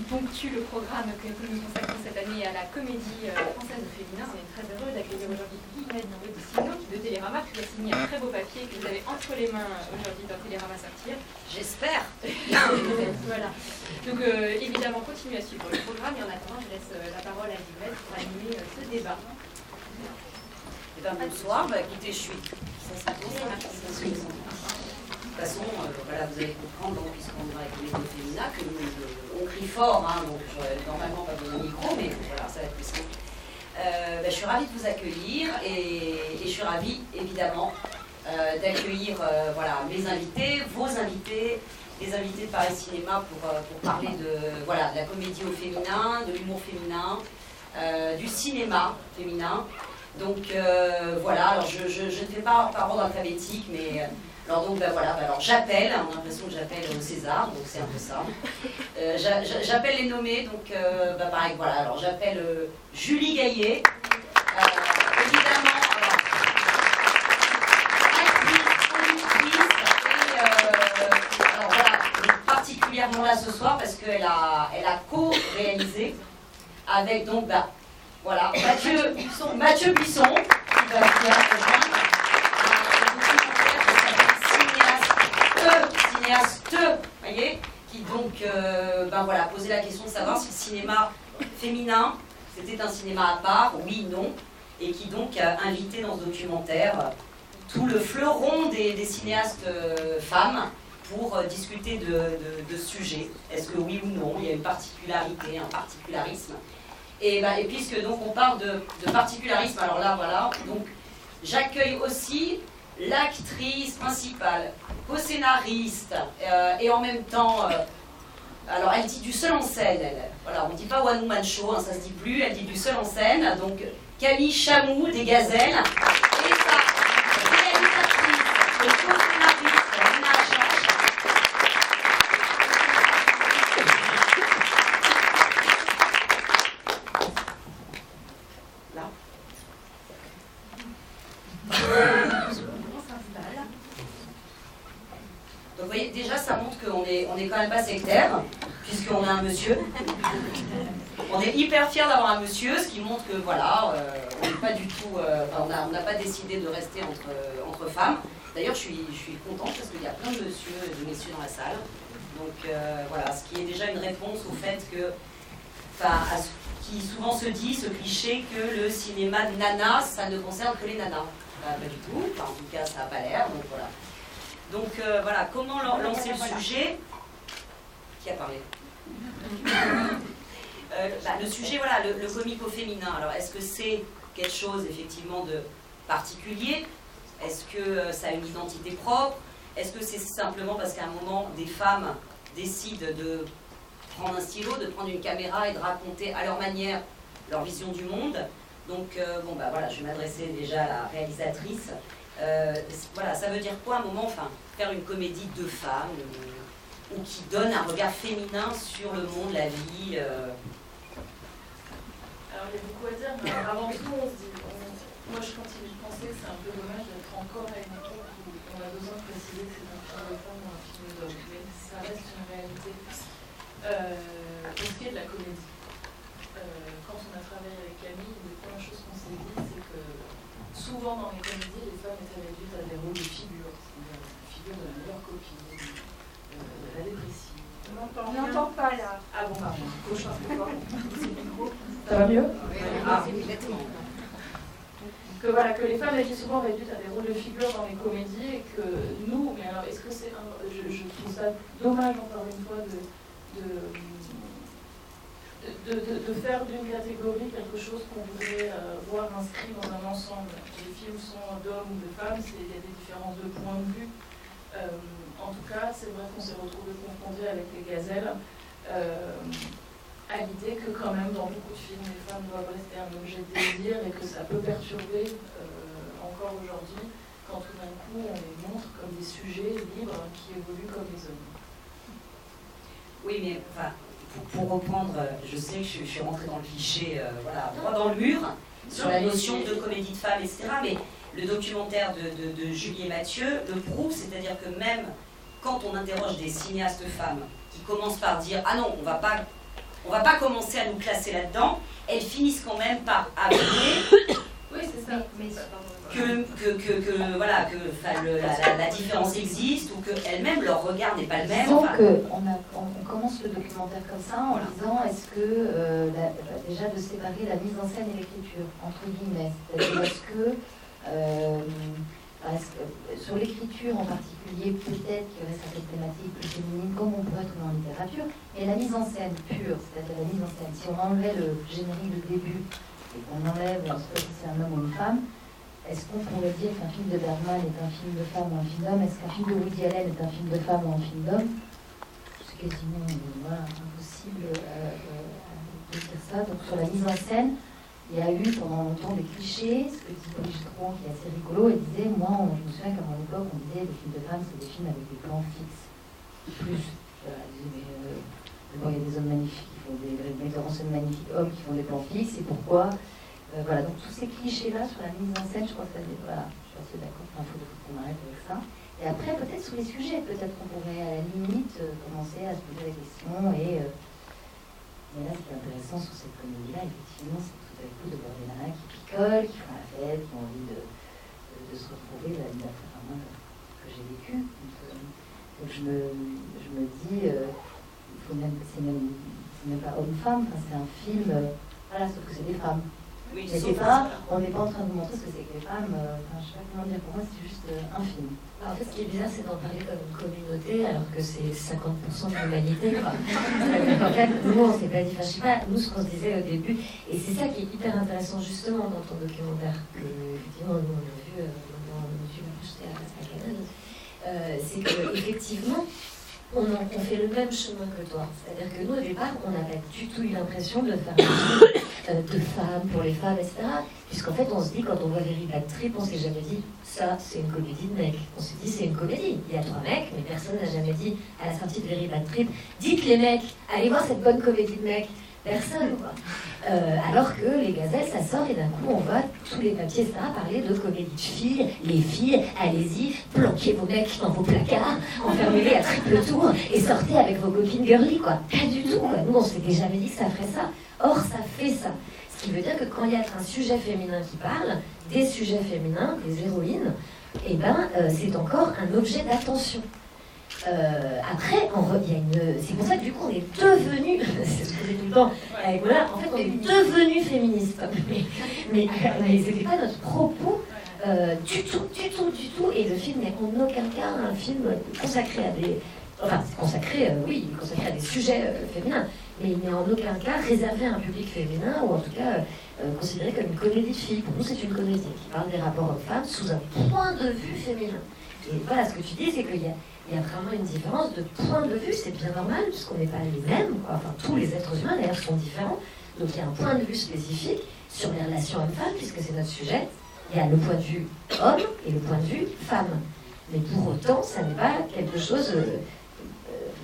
ponctue le programme que nous consacrons cette année à la comédie française au féminin. On est très heureux d'accueillir aujourd'hui Guillemette Audicino de Télérama, qui a signé un très beau papier que vous avez entre les mains aujourd'hui dans Télérama Sortir. J'espère. Voilà. Donc évidemment, continuez à suivre le programme et en attendant, je laisse la parole à Guillemette pour animer ce débat. Eh bien, bonsoir. Écoutez, je suis... Ça, de toute façon, voilà, vous allez comprendre, puisqu'on est avec les mots féminins, que nous, on crie fort, hein, donc j'aurais normalement pas besoin de micro, mais voilà, ça va être plus simple. Je suis ravie de vous accueillir et je suis ravie, évidemment, d'accueillir voilà, mes invités, vos invités, les invités de Paris Cinéma pour parler de la comédie au féminin, de l'humour féminin, du cinéma féminin. Donc voilà, alors je ne fais pas par ordre alphabétique, mais... Alors donc alors j'appelle, on a l'impression que j'appelle au César, donc c'est un peu ça. J'appelle les nommés, donc pareil, voilà, alors j'appelle Julie Gaillet, évidemment, actrice, productrice, et alors voilà, particulièrement là ce soir parce qu'elle a co-réalisé avec donc, voilà, Mathieu Buisson, qui va faire cinéaste, voyez, qui donc posait la question de savoir si le cinéma féminin c'était un cinéma à part, oui, non, et qui donc a invité dans ce documentaire tout le fleuron des cinéastes femmes pour discuter de ce sujet. Est-ce que oui ou non, il y a une particularité, un particularisme. Et puisque donc on parle de particularisme, alors là voilà, donc j'accueille aussi l'actrice principale, co-scénariste, et en même temps, alors elle dit du seul en scène, voilà, on ne dit pas one woman show, hein, ça se dit plus, elle dit du seul en scène, donc Camille Chamou des Gazelles, et sa réalisatrice, et co-scénariste, Nina Achache. Là. Donc vous voyez, déjà ça montre qu'on est quand même pas sectaire, puisqu'on a un monsieur. On est hyper fiers d'avoir un monsieur, ce qui montre que voilà, on n'est pas du tout, on n'a pas décidé de rester entre femmes. D'ailleurs je suis contente parce qu'il y a plein de messieurs et de messieurs dans la salle. Donc voilà, ce qui est déjà une réponse au fait que, à ce qui souvent se dit, ce cliché que le cinéma de nana, ça ne concerne que les nanas. Pas du tout, en tout cas ça n'a pas l'air, donc voilà. Donc voilà, comment lancer le sujet? Qui a parlé? Le sujet, voilà, le comique au féminin. Alors est-ce que c'est quelque chose effectivement de particulier? Est-ce que ça a une identité propre? Est-ce que c'est simplement parce qu'à un moment, des femmes décident de prendre un stylo, de prendre une caméra et de raconter à leur manière leur vision du monde? Donc voilà, je vais m'adresser déjà à la réalisatrice. Voilà, ça veut dire quoi à un moment, faire une comédie de femmes ou qui donne un regard féminin sur le monde, la vie Alors il y a beaucoup à dire, mais avant tout, on se dit, moi je continue de penser que c'est un peu dommage d'être encore à une époque où on a besoin de préciser que c'est un film de femme ou un film d'homme, mais ça reste une réalité. Pour ce qui est de la comédie, quand on a travaillé avec Camille, une des premières choses qu'on s'est dit, c'est que souvent dans les comédies, les femmes étaient réduites à des rôles de figure, c'est-à-dire la figure de la meilleure copine, de la dépressive. On n'entend pas là. Ah bon, pardon, gauche un peu fort, c'est le micro. Ça va mieux? Ah, complètement. Que voilà, que les femmes étaient souvent réduites à des rôles de figure dans les comédies et que nous, mais alors est-ce que c'est je trouve ça dommage encore une fois de faire d'une catégorie quelque chose qu'on voudrait voir inscrit dans un ensemble. Les films sont d'hommes ou de femmes, il y a des différences de point de vue. En tout cas, c'est vrai qu'on s'est retrouvés confrontés avec les Gazelles à l'idée que quand même dans beaucoup de films, les femmes doivent rester un objet de désir et que ça peut perturber encore aujourd'hui quand tout d'un coup on les montre comme des sujets libres qui évoluent comme les hommes. Oui, mais pour reprendre, je sais que je suis rentrée dans le cliché, droit dans le mur, sur la notion de comédie de femmes, etc. Mais le documentaire de Julie et Mathieu le prouve, c'est-à-dire que même quand on interroge des cinéastes femmes qui commencent par dire « Ah non, on ne va pas on va pas commencer à nous classer là-dedans, elles finissent quand même par avouer Oui, c'est ça. Voilà, la différence existe ou qu'elles-mêmes, leur regard n'est pas le même. Disons qu'on commence le documentaire comme ça en disant est-ce que, déjà de séparer la mise en scène et l'écriture, entre guillemets. C'est-à-dire sur l'écriture en particulier, peut-être qu'il y aurait certaines thématiques plus féminines, comme on pourrait trouver en littérature, mais la mise en scène pure, c'est-à-dire la mise en scène, si on enlevait le générique de début et qu'on enlève, je ne sais pas si c'est un homme ou une femme, est-ce qu'on pourrait dire qu'un film de Bergman est un film de femme ou un film d'homme? Est-ce qu'un film de Woody Allen est un film de femme ou un film d'homme? C'est quasiment impossible de dire ça. Donc sur la mise en scène, il y a eu pendant longtemps des clichés, ce que dit Brigitte Rouen, qui est assez rigolo, elle disait, je me souviens qu'à mon époque, on disait les films de femmes, c'est des films avec des plans fixes. Plus, d'abord, il y a des hommes magnifiques, des metteurs en scène magnifiques, hommes qui font des plans fixes, et pourquoi voilà, donc tous ces clichés-là sur la mise en scène, je crois que voilà, je suis assez d'accord, il faut qu'on arrête avec ça. Et après, peut-être sur les sujets, peut-être qu'on pourrait à la limite commencer à se poser la question, et là, ce qui est intéressant sur cette comédie-là, effectivement, c'est tout à coup de voir des nanas qui picolent, qui font la fête, qui ont envie de se retrouver la vie d'après que j'ai vécu. Donc je me dis, c'est même pas homme-femme, c'est un film, voilà, sauf que c'est des femmes. Oui, mais on n'est pas en train de vous montrer ce que c'est que les femmes, je ne sais pas comment dire, pour moi c'est juste un film. En fait, ce qui est bizarre, c'est d'en parler comme une communauté, alors que c'est 50% de l'humanité. En fait, nous, on ne s'est pas dit, je sais pas, nous, ce qu'on se disait au début, et c'est ça qui est hyper intéressant justement dans ton documentaire, que effectivement, nous, on a vu dans le film projeté à Cannes, c'est qu'effectivement, on fait le même chemin que toi. C'est-à-dire que nous, au départ, on n'a pas du tout eu l'impression de faire un film de femmes, pour les femmes, etc. Puisqu'en fait, on se dit, quand on voit Very Bad Trip, on s'est jamais dit, ça, c'est une comédie de mecs. On s'est dit, c'est une comédie. Il y a 3 mecs, mais personne n'a jamais dit, à la sortie de Very Bad Trip, dites les mecs, allez voir cette bonne comédie de mecs. Personne, quoi. Alors que les gazelles, ça sort et d'un coup, on voit tous les papiers, etc., parler de comédie de filles. Les filles, allez-y, planquez vos mecs dans vos placards, enfermez-les à triple tour et sortez avec vos copines girly, quoi. Pas du tout, quoi. Nous, on s'était jamais dit que ça ferait ça. Or, ça fait ça. Ce qui veut dire que quand il y a un sujet féminin qui parle, des sujets féminins, des héroïnes, eh ben, c'est encore un objet d'attention. Après, c'est pour ça que du coup on est devenus, c'est ce que je dis tout le temps, voilà, en fait on est devenus féministes, mais c'était pas notre propos du tout, et le film n'est en aucun cas un film consacré à des, enfin c'est consacré, oui, consacré à des sujets féminins, mais il n'est en aucun cas réservé à un public féminin, ou en tout cas considéré comme une comédie de filles. Pour nous c'est une comédie qui parle des rapports hommes-femmes sous un point de vue féminin. Et voilà, ce que tu dis, c'est qu'il y a vraiment une différence de point de vue, c'est bien normal, puisqu'on n'est pas les mêmes, quoi. Enfin tous les êtres humains d'ailleurs sont différents, donc il y a un point de vue spécifique sur les relations hommes-femmes, puisque c'est notre sujet. Il y a le point de vue homme et le point de vue femme. Mais pour autant, ça n'est pas quelque chose,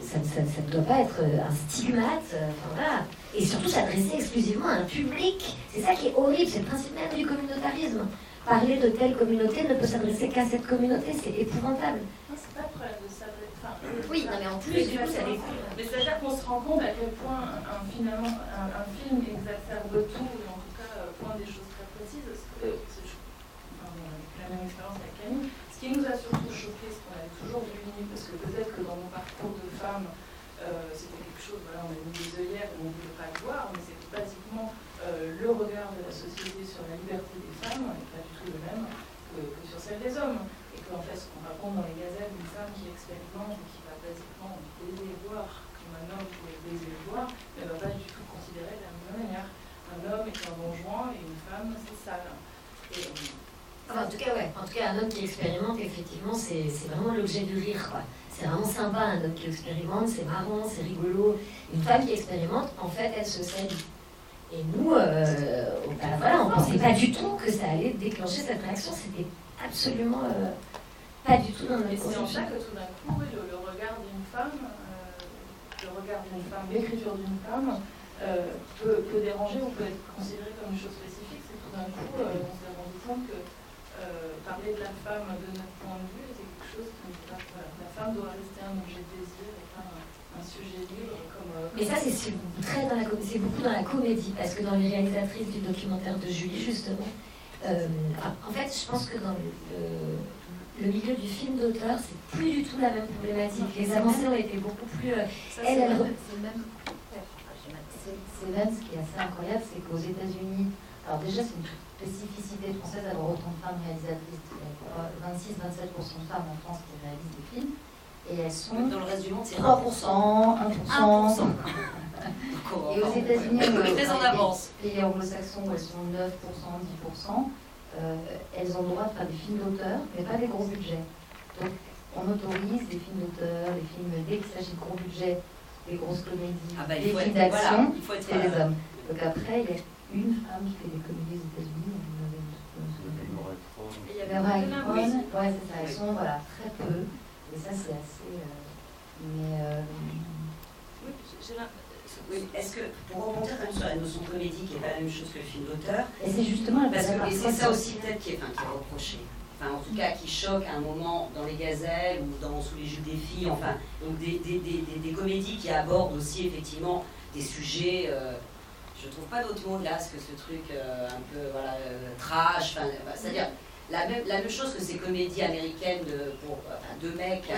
ça ne doit pas être un stigmate, enfin voilà. Et surtout s'adresser exclusivement à un public, c'est ça qui est horrible, c'est le principe même du communautarisme. Parler de telle communauté ne peut s'adresser qu'à cette communauté, c'est épouvantable. Non, c'est pas le problème de s'adresser. Enfin, oui, non, mais en plus, du coup, ça découle. Mais c'est-à-dire qu'on se rend compte à quel point finalement un film exacerbe tout, et en tout cas point des choses très précises. On a la même expérience avec Camille. Ce qui nous a surtout choqué, ce qu'on avait toujours deviné, parce que peut-être que dans mon parcours de femme, c'était quelque chose, voilà, on a mis des œillères où on ne voulait pas le voir, mais c'était basiquement le regard de la société sur la liberté des femmes n'est pas du tout le même que sur celle des hommes. Et qu'en fait, ce qu'on raconte dans les gazelles, une femme qui expérimente et qui va basiquement baiser voir comme un homme pourrait baiser voir, ne va pas du tout considérer de la même manière. Un homme est un bon joint et une femme, c'est sale. Et, enfin, en tout cas, ouais. En tout cas, un homme qui expérimente, effectivement, c'est vraiment l'objet du rire, quoi. C'est vraiment sympa, un homme qui expérimente, c'est marrant, c'est rigolo. Une femme qui expérimente, en fait, elle se salit. Et nous, voilà, on ne pensait pas du tout que ça allait déclencher cette réaction. C'était absolument pas du tout dans notre conception. C'est en ça que tout d'un coup, oui, le regard d'une femme, l'écriture d'une femme peut déranger ou peut être considéré comme une chose spécifique. C'est tout d'un coup, on s'est rendu compte que parler de la femme de notre point de vue était quelque chose qui n'était pas. Voilà, la femme doit rester un objet de désir et pas un sujet libre comme... Mais ça, c'est beaucoup dans la comédie, parce que dans les réalisatrices du documentaire de Julie, justement, en fait, je pense que dans le milieu du film d'auteur, c'est plus du tout la même problématique. Les avancées ont été beaucoup plus... C'est même ce qui est assez incroyable, c'est qu'aux États-Unis, alors déjà c'est une spécificité française d'avoir autant de femmes réalisatrices. Il y a 26-27% de femmes en France qui réalisent des films. Et elles sont dans le reste du monde, c'est 3%, 1%. Et aux États-Unis, très en avance. Pays anglo-saxons, où elles sont 9%, 10%, elles ont le droit de faire des films d'auteur, mais pas des gros budgets. Donc on autorise les films d'auteur, les films dès qu'il s'agit de gros budgets, des grosses comédies, des films d'action, c'est les hommes. Donc après, il y a une femme qui fait des comédies aux États-Unis. Ouais, c'est ça. Elles sont très peu. Et ça, c'est assez. Oui, est-ce que, pour rebondir quand même sur la notion de comédie, qui n'est pas la même chose que le film d'auteur, et c'est justement parce que et c'est ça aussi peut-être qui est reproché. Enfin, en tout cas, qui choque à un moment dans les gazelles ou sous les jupes des filles, enfin, donc des comédies qui abordent aussi effectivement des sujets, je trouve pas d'autre mot là, que ce truc un peu trash, c'est-à-dire la même chose que ces comédies américaines pour deux mecs,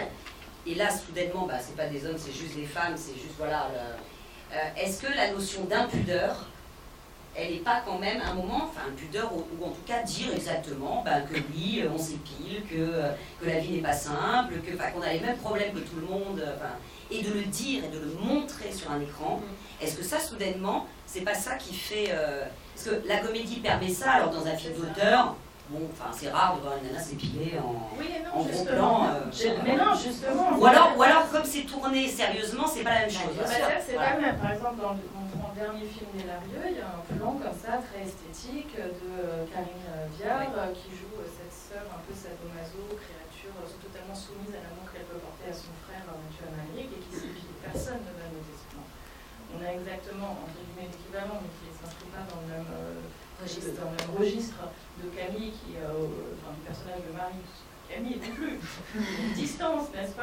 et là soudainement, c'est pas des hommes, c'est juste des femmes, c'est juste est-ce que la notion d'impudeur, elle n'est pas quand même un moment, une pudeur, ou en tout cas dire exactement que oui, on s'épile, que la vie n'est pas simple, qu'on a les mêmes problèmes que tout le monde, et de le dire et de le montrer sur un écran. Est-ce que ça, soudainement, c'est pas ça qui fait... Parce que la comédie permet ça, alors dans un film d'auteur, c'est rare de voir une nana s'épiler en gros plan. Mais non, justement. Ou alors, comme c'est tourné sérieusement, c'est pas la même chose. C'est pas même. Par exemple, dans mon dernier film des Larieux, il y a un plan comme ça, très esthétique, de Karine Viard, qui joue cette sœur un peu sadomaso, créature totalement soumise à l'amour qu'elle peut porter à son frère Mathieu Amalric, et qui s'épile. Personne ne va noter ce plan. On a exactement, entre guillemets, l'équivalent, mais qui ne s'inscrit pas dans le même registre de Camille, qui, du personnage de Marie. Camille non plus. Une distance, n'est-ce pas?